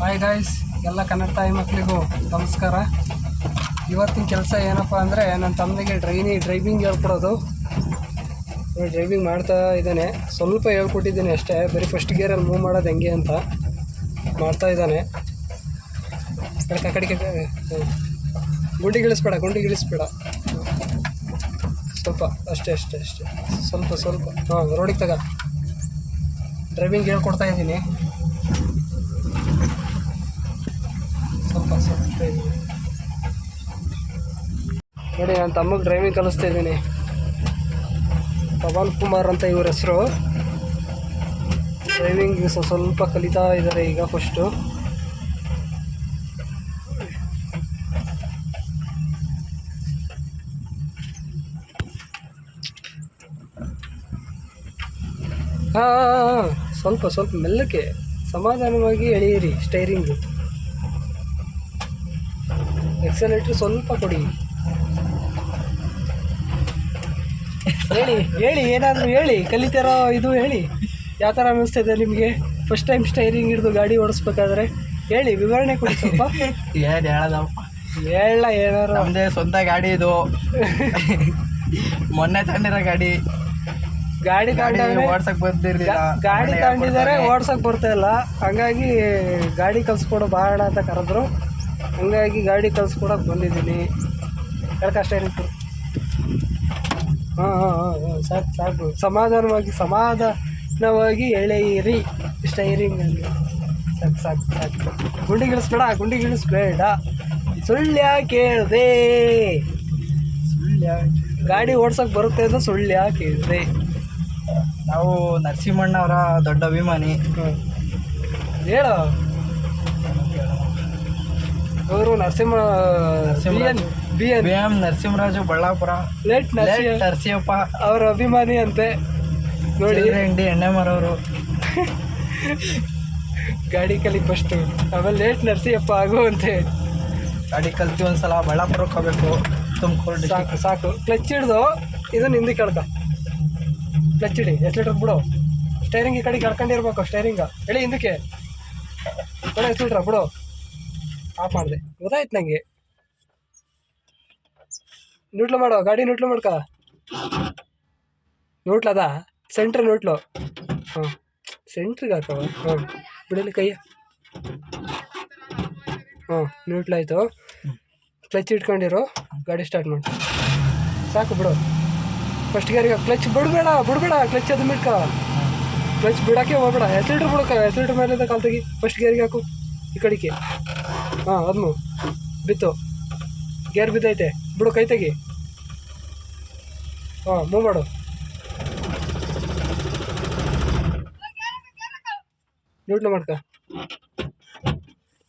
Hi guys, ಎಲ್ಲ ಕನ್ನಡ ತಾಯಿ ಮಕ್ಕಳಿಗೂ ನಮಸ್ಕಾರ. ಇವತ್ತಿನ ಕೆಲಸ ಏನಪ್ಪ ಅಂದರೆ ನನ್ನ ತಮ್ಮನಿಗೆ ಡ್ರೈವಿಂಗ್ ಹೇಳ್ಕೊಡೋದು. ಡ್ರೈವಿಂಗ್ ಮಾಡ್ತಾ ಇದ್ದಾನೆ. ಸ್ವಲ್ಪ ಹೇಳ್ಕೊಟ್ಟಿದ್ದೀನಿ ಅಷ್ಟೇ. ಬರೀ ಫಸ್ಟ್ ಗೇರಲ್ಲಿ ಮೂವ್ ಮಾಡೋದು ಹೆಂಗೆ ಅಂತ ಮಾಡ್ತಾ ಇದ್ದಾನೆ. ಕಡೆಗೆ ಗುಂಡಿಗಿಳಿಸ್ಬೇಡ ಸ್ವಲ್ಪ ಅಷ್ಟೇ ಸ್ವಲ್ಪ ಹಾಂ, ರೋಡಿಗೆ ತಗ. ಡ್ರೈವಿಂಗ್ ಹೇಳ್ಕೊಡ್ತಾ ಇದ್ದೀನಿ. ಸ್ವಲ್ಪ ನೋಡಿ, ನನ್ನ ತಮ್ಮಗೆ ಡ್ರೈವಿಂಗ್ ಕಲಿಸ್ತಾ ಇದ್ದೀನಿ. ಪವನ್ ಕುಮಾರ್ ಅಂತ ಇವ್ರ ಹೆಸರು. ಡ್ರೈವಿಂಗ್ ಸ್ವಲ್ಪ ಕಲಿತಾ ಇದ್ದಾರೆ ಈಗ. ಫಸ್ಟು ಹಾಂ, ಸ್ವಲ್ಪ ಮೆಲ್ಲಕ್ಕೆ ಸಮಾಧಾನವಾಗಿ ಎಳೆಯಿರಿ. ಸ್ಟೈರಿಂಗು ಎಕ್ಸಲೇಟ್ರ್ ಸ್ವಲ್ಪ ಕೊಡಿ. ಹೇಳಿ ಏನಾದರೂ ಹೇಳಿ, ಕಲಿತಾರೋ ಇದು ಹೇಳಿ. ಯಾವ ಥರ ಅನ್ನಿಸ್ತಿದೆ ನಿಮಗೆ ಫಸ್ಟ್ ಟೈಮ್ ಸ್ಟೈರಿಂಗ್ ಹಿಡಿದು ಗಾಡಿ ಓಡಿಸ್ಬೇಕಾದ್ರೆ? ಹೇಳಿ, ವಿವರಣೆ ಕೊಡಿ ಸ್ವಲ್ಪ. ಏನು ಹೇಳೋದಪ್ಪ, ಏನಾರು ನಮ್ಮದೇ ಸ್ವಂತ ಗಾಡಿ ಇದು. ಮೊನ್ನೆ ತಂದಿರೋ ಗಾಡಿ ಓಡ್ಸಕ್ಕೆ ಬಂದಿರಲಿಲ್ಲ. ಗಾಡಿ ತಗೊಂಡಿದ್ದಾರೆ, ಓಡ್ಸಕ್ಕೆ ಬರ್ತಾ ಇಲ್ಲ. ಹಂಗಾಗಿ ಗಾಡಿ ಕಲಿಸ್ಕೊಡೋ ಬಾಣ ಅಂತ ಕರೆದ್ರು. ಹಂಗಾಗಿ ಗಾಡಿ ಕಲಿಸ್ಕೊಡೋಕೆ ಬಂದಿದ್ದೀನಿ. ಸ್ಟೈರಿಂಗ್ ಹಾಂ, ಸಾಕು. ಸಮಾಧಾನವಾಗಿ ಎಳೆಯಿರಿ ಸ್ಟೈರಿಂಗಲ್ಲಿ. ಸಾಕು. ಗುಂಡಿಗಿಳಿಸ್ಬೇಡ. ಸುಳ್ಳ್ಯಾಕೆ ಹೇಳಿದೆ? ಗಾಡಿ ಓಡ್ಸೋಕೆ ಬರುತ್ತೆ ಅಂತ ಸುಳ್ಳ್ಯಾಕೆ ಹೇಳಿದೆ? ನಾವು ನರಸಿಂಹಣ್ಣವರ ದೊಡ್ಡ ಅಭಿಮಾನಿ. ಹೇಳು. ಅವರು B M Narasimharaju Ballapura late Narasimhappa ಅವರ ಅಭಿಮಾನಿ ಅಂತೆ. ನೋಡಿ, ಅಂಗಡಿ ಎಣ್ಣೆ ಮಾರೋರು. ಗಾಡಿ ಕಲಿ ಫಸ್ಟು, ಆಮೇಲೆ ಲೇಟ್ ನರಸಿಂಹಪ್ಪ ಆಗುವಂತೆ. ಗಾಡಿ ಕಲ್ತಿ ಒಂದ್ಸಲ ಬಳ್ಳಾಪುರಕ್ಕೆ ಹೋಗ್ಬೇಕು, ತುಮಕೂರು. ಸಾಕು. ಕ್ಲಚ್ ಹಿಡ್ದು ಇದನ್ನು ಹಿಂದಕ್ಕೆ ಕಳ್ಕ. ಕ್ಲಚ್ ಹಿಡಿ, ಎಸ್ಲೇಟರ್ ಬಿಡು. ಸ್ಟೈರಿಂಗ್ ಈ ಕಡೆ ಕಳ್ಕೊಂಡಿರ್ಬೇಕು. ಸ್ಟೈರಿಂಗ ಹೇಳಿ ಹಿಂದಕ್ಕೆ ಬಿಡು. ಎಸ್ಲೇಟ್ರ ಬಿಡು. ಆಫ್ ಮಾಡಿದೆ, ಗೊತ್ತಾಯ್ತು ನನಗೆ. ನ್ಯೂಟ್ಲು ಮಾಡೋ, ಗಾಡಿ ನ್ಯೂಟ್ಲು ಮಾಡ್ಕ. ನ್ಯೂಟ್ಲದ ಸೆಂಟ್ರ್ ನ್ಯೂಟ್ಲು. ಹಾಂ, ಸೆಂಟ್ರಿಗೆ ಹಾಕವ. ಹಾಂ, ಬಿಡಲಿ ಕೈಯ. ಹಾಂ, ನ್ಯೂಟ್ಲಾಯಿತು. ಕ್ಲಚ್ ಇಟ್ಕೊಂಡಿರೋ, ಗಾಡಿ ಸ್ಟಾರ್ಟ್ ಮಾಡಿ. ಸಾಕು, ಬಿಡು. ಫಸ್ಟ್ ಗೇರಿಗೆ ಕ್ಲಚ್ ಬಿಡಬೇಡ. ಕ್ಲಚ್ ಅದು ಬಿಡ್ಕ. ಕ್ಲಚ್ ಬಿಡೋಕ್ಕೆ ಹೋಗ್ಬೇಡ. ಎಸ್ಲೇಟ್ರ್ ಬಿಡಕ. ಎಸ್ಲೇಟ್ರ್ ಮೇಲಿಂದ ಕಾಲು ತೆಗಿ. ಫಸ್ಟ್ ಗೇರಿಗೆ ಹಾಕು ಈ ಕಡೆಗೆ. ಹಾಂ, ಅದನ್ನು ಬಿತ್ತು. ಗೇರ್ ಬಿದ್ದೈತೆ, ಬಿಡು. ಕೈ ತೆಗಿ. ಹಾಂ, ಮೂವ್ ಮಾಡು. ನ್ಯೂಟ್ಲು ಮಾಡ್ಕ.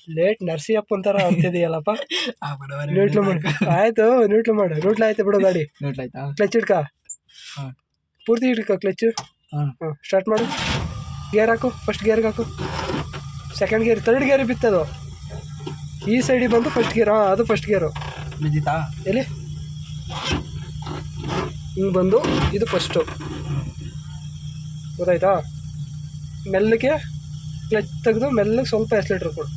ಲೇಟ್ ನರಸಿಂಹಪ್ಪ ಅಂತಾರ ಅಂತಿದೆಯಲ್ಲಪ್ಪ. ನ್ಯೂಟ್ಲು ಮಾಡ್ಕ. ಆಯಿತು, ನ್ಯೂಟ್ಲು ಮಾಡು. ನ್ಯೂಟ್ಲು ಆಯ್ತು, ಬಿಡು. ಗಾಡಿ ಆಯ್ತಾ? ಕ್ಲಚ್ ಹಿಡ್ಕ. ಪೂರ್ತಿ ಹಿಡ್ಕ ಕ್ಲಚ್ಚು. ಹಾಂ, ಸ್ಟಾರ್ಟ್ ಮಾಡು. ಗೇರ್ ಹಾಕು. ಫಸ್ಟ್ ಗೇರ್ಗೆ ಹಾಕು. ಸೆಕೆಂಡ್ ಗೇರ್, ಥರ್ಡ್ ಗೇರ್ ಬಿತ್ತದು. ಈ ಸೈಡಿಗೆ ಬಂದು ಫಸ್ಟ್ ಗೇರ್. ಹಾಂ, ಅದು ಫಸ್ಟ್ ಗೇರು. ಬಿದ್ದಿತ್ತಾ? ಎಲ್ಲಿ ಹಿಂಗೆ ಬಂದು ಇದು ಫಸ್ಟು. ಗೊತ್ತಾಯ್ತಾ? ಮೆಲ್ಲಗೆ ಕ್ಲಚ್ ತೆಗೆದು ಮೆಲ್ಲಗೆ ಸ್ವಲ್ಪ ಎಸ್ಲೇಟ್ರ್ ಕೊಡು.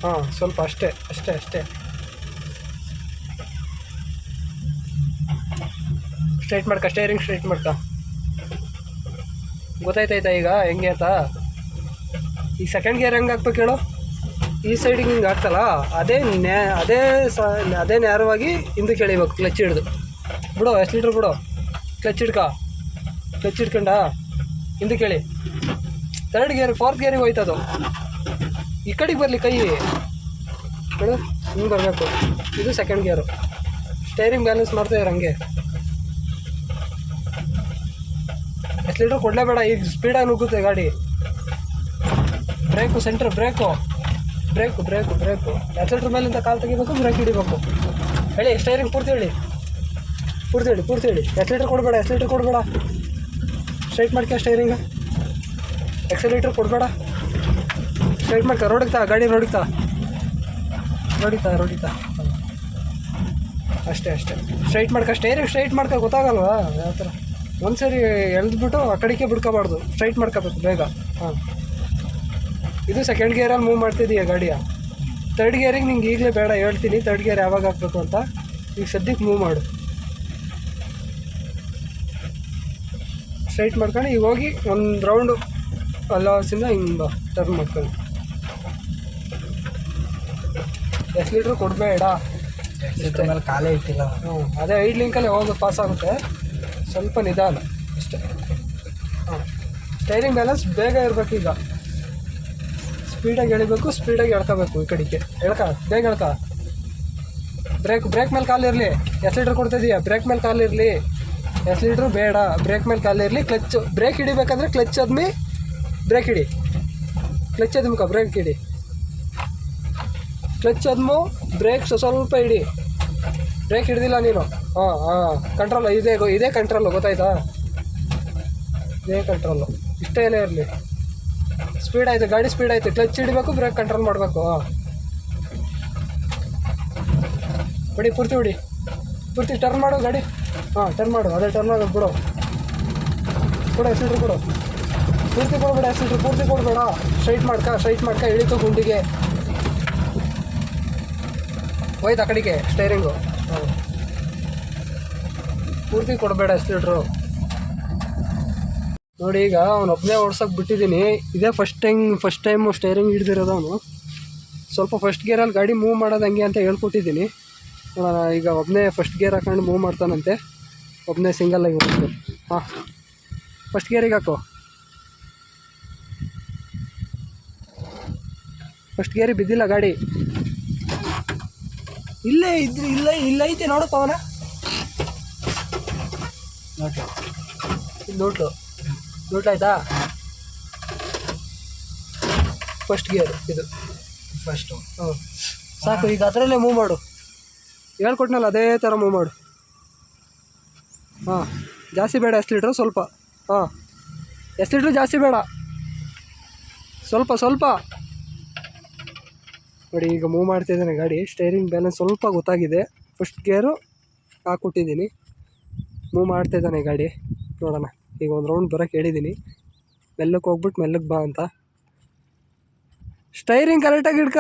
ಹಾಂ, ಸ್ವಲ್ಪ ಅಷ್ಟೇ. ಸ್ಟ್ರೈಟ್ ಮಾಡ್ಕ. ಸ್ಟೈರಿಂಗ್ ಸ್ಟ್ರೈಟ್ ಮಾಡ್ಕ. ಗೊತ್ತಾಯ್ತಾಯ್ತಾ ಈಗ ಹೆಂಗೆ ಅಂತ? ಈ ಸೆಕೆಂಡ್ ಗೇರ್ ಹೆಂಗೆ ಹಾಕ್ಬೇಕು ಹೇಳು? ಈ ಸೈಡಿಗೆ ಹಿಂಗೆ ಹಾಕ್ತಲ್ಲ, ಅದೇ ನೇರವಾಗಿ ಹಿಂದಕ್ಕೆ ಎಳಿಬೇಕು. ಕ್ಲಚ್ ಹಿಡ್ದು ಬಿಡು. ಎಸ್ಲೇಟ್ರ್ ಬಿಡು. ಕ್ಲಚ್ ಹಿಡ್ಕೊಂಡ ಹಿಂದಕ್ಕೆ ಎಳಿ. ಥರ್ಡ್ ಗೇರ್, ಫೋರ್ತ್ ಗೇರಿಗೆ ಹೋಯ್ತದು. ಈ ಕಡೆಗೆ ಬರಲಿ ಕೈ. ಬಿಡು, ಹಿಂಗೆ ಬರಬೇಕು. ಇದು ಸೆಕೆಂಡ್ ಗೇರು. ಸ್ಟೈರಿಂಗ್ ಬ್ಯಾಲೆನ್ಸ್ ಮಾಡ್ತಾ ಇರೋ ಹಂಗೆ. ಎಸ್ಲೇಟ್ರ್ ಕೊಡಲೇಬೇಡ, ಈಗ ಸ್ಪೀಡಾಗಿ ನುಗ್ಗುತ್ತೆ ಗಾಡಿ. Break, centre break. ಎಸ್ಲೇಟ್ರ್ ಮೇಲಿಂದ ಕಾಲು ತೆಗಿಬೇಕು, ಬ್ರೇಕ್ ಹಿಡಿಬೇಕು. ಹೇಳಿ, ಸ್ಟೈರಿಂಗ್ ಪೂರ್ತಿ ಹೇಳಿ. ಎಸ್ಲೇಟ್ರ್ ಕೊಡಬೇಡ. ಸ್ಟ್ರೈಟ್ ಮಾಡ್ಕ. ಸ್ಟೈರಿಂಗ್ ಎಕ್ಸಲೇಟ್ರ್ ಕೊಡಬೇಡ. ಸ್ಟ್ರೈಟ್ ಮಾಡ್ಕ. ರೋಡಿಗೆ ತಾ ಗಾಡಿ. ರೋಡಿಗೆ ತಾ. ಅಷ್ಟೇ ಸ್ಟ್ರೈಟ್ ಮಾಡ್ಕ. ಸ್ಟೈರಿಂಗ್ ಸ್ಟ್ರೈಟ್ ಮಾಡ್ಕ. ಗೊತ್ತಾಗಲ್ವಾ ಯಾವ ಥರ? ಒಂದ್ಸರಿ ಎಳೆದ್ಬಿಟ್ಟು ಆ ಕಡೆಗೆ ಬಿಡ್ಕೋಬಾರ್ದು, ಸ್ಟ್ರೈಟ್ ಮಾಡ್ಕೋಬೇಕು ಬೇಗ. ಹಾಂ, ಇದು ಸೆಕೆಂಡ್ ಗೇರಲ್ಲಿ ಮೂವ್ ಮಾಡ್ತಿದ್ದೀಯ ಗಾಡಿಯ. ತರ್ಡ್ ಗೇರಿಗೆ ನಿಂಗೆ ಈಗಲೇ ಬೇಡ, ಹೇಳ್ತೀನಿ ತರ್ಡ್ ಗೇರ್ ಯಾವಾಗ ಹಾಕ್ಬೇಕು ಅಂತ. ಈಗ ಸದ್ಯಕ್ಕೆ ಮೂವ್ ಮಾಡು, ಸ್ಟ್ರೈಟ್ ಮಾಡ್ಕೊಂಡು ಈಗ ಹೋಗಿ ಒಂದು ರೌಂಡು ಅಲ್ಲಸಿಂದ ಹಿಂಗೆ ಟರ್ನ್ ಮಾಡ್ಕೊಂಡು. ಎಷ್ಟು ಲೀಟ್ರ್ ಕೊಡಬೇಡ, ಮೇಲೆ ಕಾಲೇ ಇಟ್ಟಿಲ್ಲ. ಹ್ಞೂ, ಅದೇ 5 ಲಿಂಕಲ್ಲೇ ಹೋಗೋದು ಪಾಸ್ ಆಗುತ್ತೆ, ಸ್ವಲ್ಪ ನಿಧಾನ ಅಷ್ಟೇ. ಹಾಂ, ಸ್ಟೈರಿಂಗ್ ಬ್ಯಾಲೆನ್ಸ್ ಬೇಗ ಇರಬೇಕು. ಈಗ ಸ್ಪೀಡಾಗಿ ಎಳಿಬೇಕು, ಸ್ಪೀಡಾಗಿ ಎಳ್ಕೋಬೇಕು. ಈ ಕಡೆಗೆ ಬೇಗ ಎಳ್ಕ. ಬ್ರೇಕ್ ಮೇಲೆ ಕಾಲಿರಲಿ. ಎಷ್ಟು ಲೀಟ್ರ್ ಕೊಡ್ತಿದ್ದೀಯ? ಬ್ರೇಕ್ ಮೇಲೆ ಕಾಲಿರಲಿ. ಎಷ್ಟು ಲೀಟ್ರು ಬೇಡ, ಬ್ರೇಕ್ ಮೇಲೆ ಕಾಲಿರಲಿ. ಕ್ಲಚ್ಚು ಬ್ರೇಕ್ ಹಿಡಿಬೇಕಾದ್ರೆ ಕ್ಲಚ್ ಆದ್ಮಿ ಬ್ರೇಕ್ ಹಿಡಿ. ಕ್ಲಚ್ ಆದ್ಮಕ ಬ್ರೇಕ್ ಹಿಡಿ. ಕ್ಲಚ್ ಆದ್ಮು ಬ್ರೇಕ್ ಸ್ವಲ್ಪ ಹಿಡಿ. ಬ್ರೇಕ್ ಹಿಡ್ದಿಲ್ಲ ನೀನು. ಹಾಂ, ಕಂಟ್ರೋಲ್ ಇದೇ ಕಂಟ್ರೋಲು, ಗೊತ್ತಾಯ್ತಾ? ಇದೇ ಕಂಟ್ರೋಲು, ಇಷ್ಟೇ ಎಲ್ಲ ಇರಲಿ. ಸ್ಪೀಡ್ ಆಯಿತು, ಗಾಡಿ ಸ್ಪೀಡ್ ಆಯಿತು. ಕ್ಲಚ್ ಹಿಡಿಬೇಕು, ಬ್ರೇಕ್ ಕಂಟ್ರೋಲ್ ಮಾಡಬೇಕು. ಬಿಡಿ, ಪೂರ್ತಿ ಟರ್ನ್ ಮಾಡು ಗಾಡಿ. ಹಾಂ, ಟರ್ನ್ ಮಾಡು, ಅದೇ ಟರ್ನ್ ಆಗೋದು ಬಿಡು. ಎಕ್ಸಿಟ್ರ್ ಕೊಡು, ಪೂರ್ತಿ ಕೊಡ್ಬೇಡ. ಎಕ್ಸಿಟ್ರ್ ಪೂರ್ತಿ ಕೊಡಬೇಡ, ಸ್ಟ್ರೈಟ್ ಮಾಡ್ಕ ಇಳಿತು ಗುಂಡಿಗೆ. ಹೋಯ್ತು ಆ ಕಡೆಗೆ ಸ್ಟೈರಿಂಗು. ಹಾಂ, ಪೂರ್ತಿ ಕೊಡಬೇಡ ಎಕ್ಸಿಟ್ರು. ನೋಡಿ, ಈಗ ಒಬ್ಬನೇ ಓಡ್ಸೋಕೆ ಬಿಟ್ಟಿದ್ದೀನಿ. ಇದೇ ಫಸ್ಟ್ ಟೈಮು ಸ್ಟೈರಿಂಗ್ ಹಿಡ್ದಿರೋದು ಅವನು. ಸ್ವಲ್ಪ ಫಸ್ಟ್ ಗೇರಲ್ಲಿ ಗಾಡಿ ಮೂವ್ ಮಾಡೋದು ಹಂಗೆ ಅಂತ ಹೇಳ್ಕೊಟ್ಟಿದ್ದೀನಿ. ನೋಡೋಣ, ಈಗ ಒಬ್ಬನೇ ಫಸ್ಟ್ ಗೇರ್ ಹಾಕೊಂಡು ಮೂವ್ ಮಾಡ್ತಾನಂತೆ, ಒಬ್ಬನೇ ಸಿಂಗಲ್ಲಾಗಿ ಹೋಗ್ಬೇಕು. ಹಾಂ, ಫಸ್ಟ್ ಗೇರಿಗೆ ಹಾಕು. ಫಸ್ಟ್ ಗೇರಿಗೆ ಬಿದ್ದಿಲ್ಲ ಗಾಡಿ. ಇಲ್ಲ ಐತೆ ನೋಡಪ್ಪ ಅವನ. ನೋಟ್ಲಾಯ್ತಾ? ಫಸ್ಟ್ ಗೇರ್ ಇದು ಫಸ್ಟು. ಹಾಂ, ಸಾಕು. ಈಗ ಅದರಲ್ಲೇ ಮೂವ್ ಮಾಡು, ಹೇಳ್ಕೊಟ್ನಲ್ಲ ಅದೇ ಥರ ಮೂವ್ ಮಾಡು. ಹಾಂ, ಜಾಸ್ತಿ ಬೇಡ, ಎಷ್ಟು ಲೀಟ್ರು ಸ್ವಲ್ಪ. ಹಾಂ, ಎಷ್ಟು ಲೀಟ್ರು ಜಾಸ್ತಿ ಬೇಡ, ಸ್ವಲ್ಪ. ನೋಡಿ, ಈಗ ಮೂವ್ ಮಾಡ್ತಿದ್ದಾನೆ ಗಾಡಿ. ಸ್ಟೈರಿಂಗ್ ಬ್ಯಾಲೆನ್ಸ್ ಸ್ವಲ್ಪ ಗೊತ್ತಾಗಿದೆ. ಫಸ್ಟ್ ಗೇರು ಹಾಕ್ಕೊಟ್ಟಿದ್ದೀನಿ, ಮೂವ್ ಮಾಡ್ತಾಯಿದ್ದಾನೆ ಗಾಡಿ. ನೋಡೋಣ, ಈಗ ಒಂದು ರೌಂಡ್ ಬರೋಕ್ಕೆ ಹೇಳಿದ್ದೀನಿ. ಮೆಲ್ಲಕ್ಕೆ ಹೋಗ್ಬಿಟ್ಟು ಮೆಲ್ಲಕ್ಕೆ ಬಾ ಅಂತ. ಸ್ಟೈರಿಂಗ್ ಕರೆಕ್ಟಾಗಿ ಹಿಡ್ಕ.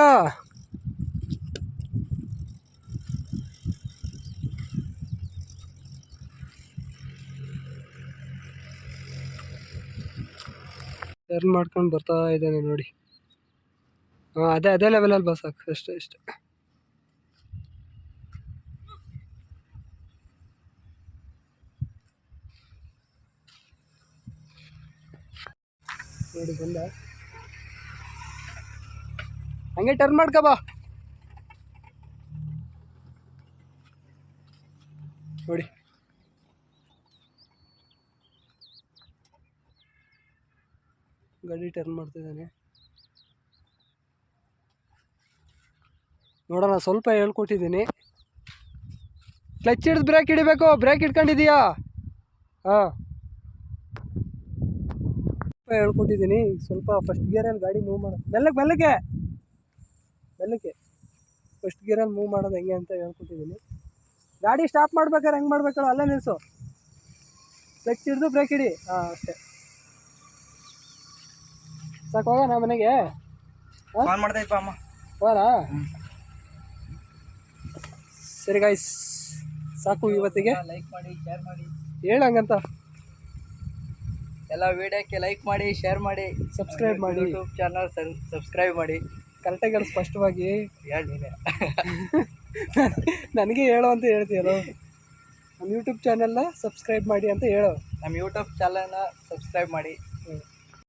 ಟರ್ನ್ ಮಾಡ್ಕೊಂಡು ಬರ್ತಾ ಇದ್ದಾನೆ ನೋಡಿ. ಹಾಂ, ಅದೇ ಲೆವೆಲಲ್ಲಿ ಬಸ್ ಸಾಕು, ಅಷ್ಟೇ. ನೋಡಿ, ಬಂದ. ಹಂಗೆ ಟರ್ನ್ ಮಾಡ್ಕ ಬಾ. ನೋಡಿ, ಗಾಡಿ ಟರ್ನ್ ಮಾಡ್ತಿದ್ದಾನೆ. ನೋಡೋಣ, ಸ್ವಲ್ಪ ಹೇಳ್ಕೊಟ್ಟಿದ್ದೀನಿ. ಕ್ಲಚ್ ಹಿಡಿದು ಬ್ರೇಕ್ ಹಿಡಿಬೇಕು. ಬ್ರೇಕ್ ಹಿಡ್ಕೊಂಡಿದ್ದೀಯಾ? ಹಾಂ, ಹೇಳ್ಕೊಟ್ಟಿದ್ದೀನಿ. ಸ್ವಲ್ಪ ಫಸ್ಟ್ ಗೇರಲ್ಲಿ ಗಾಡಿ ಮೂವ್ ಮಾಡೋದು ಮೆಲ್ಲಕ್ಕೆ ಫಸ್ಟ್ ಗೇರಲ್ಲಿ ಮೂವ್ ಮಾಡೋದು ಹೆಂಗೆ ಅಂತ ಹೇಳ್ಕೊಟ್ಟಿದ್ದೀನಿ. ಗಾಡಿ ಸ್ಟಾಪ್ ಮಾಡ್ಬೇಕಾದ್ರೆ ಹೆಂಗೆ ಮಾಡ್ಬೇಕಲ್ಲ ಅಲ್ಲೇ ನಿಲ್ಲಿಸು. ಕ್ಲಚ್ ಹಿಡಿದು ಬ್ರೇಕ್ ಹಿಡಿ. ಹಾಂ, ಅಷ್ಟೇ ಸಾಕು. ಹೋಗೋಣ ಮನೆಗೆ. ಮಾಡ್ತಾಯಿಪ್ಪ ಅಮ್ಮ, ಹೋಗೋಣ. ಸರಿ ಗಾಯ್ಸ್, ಸಾಕು ಇವತ್ತಿಗೆ. ಲೈಕ್ ಮಾಡಿ, ಶೇರ್ ಮಾಡಿ. ಹೇಳಂಗಂತ ಎಲ್ಲ ವಿಡಿಯೋಕ್ಕೆ ಲೈಕ್ ಮಾಡಿ, ಶೇರ್ ಮಾಡಿ, ಸಬ್ಸ್ಕ್ರೈಬ್ ಮಾಡಿ. ಯೂಟ್ಯೂಬ್ ಚಾನಲ್ ಸಬ್ಸ್ಕ್ರೈಬ್ ಮಾಡಿ. ಕರೆಕ್ಟಾಗಿ ಹೇಳು, ಸ್ಪಷ್ಟವಾಗಿ ಹೇಳಿ. ನನಗೆ ಹೇಳು ಅಂತ ಹೇಳ್ತೀಯಲ್ಲ. ನಮ್ಮ ಯೂಟ್ಯೂಬ್ ಚಾನಲ್ನ ಸಬ್ಸ್ಕ್ರೈಬ್ ಮಾಡಿ ಅಂತ ಹೇಳು. ನಮ್ಮ ಯೂಟ್ಯೂಬ್ ಚಾನಲ್ನ ಸಬ್ಸ್ಕ್ರೈಬ್ ಮಾಡಿ.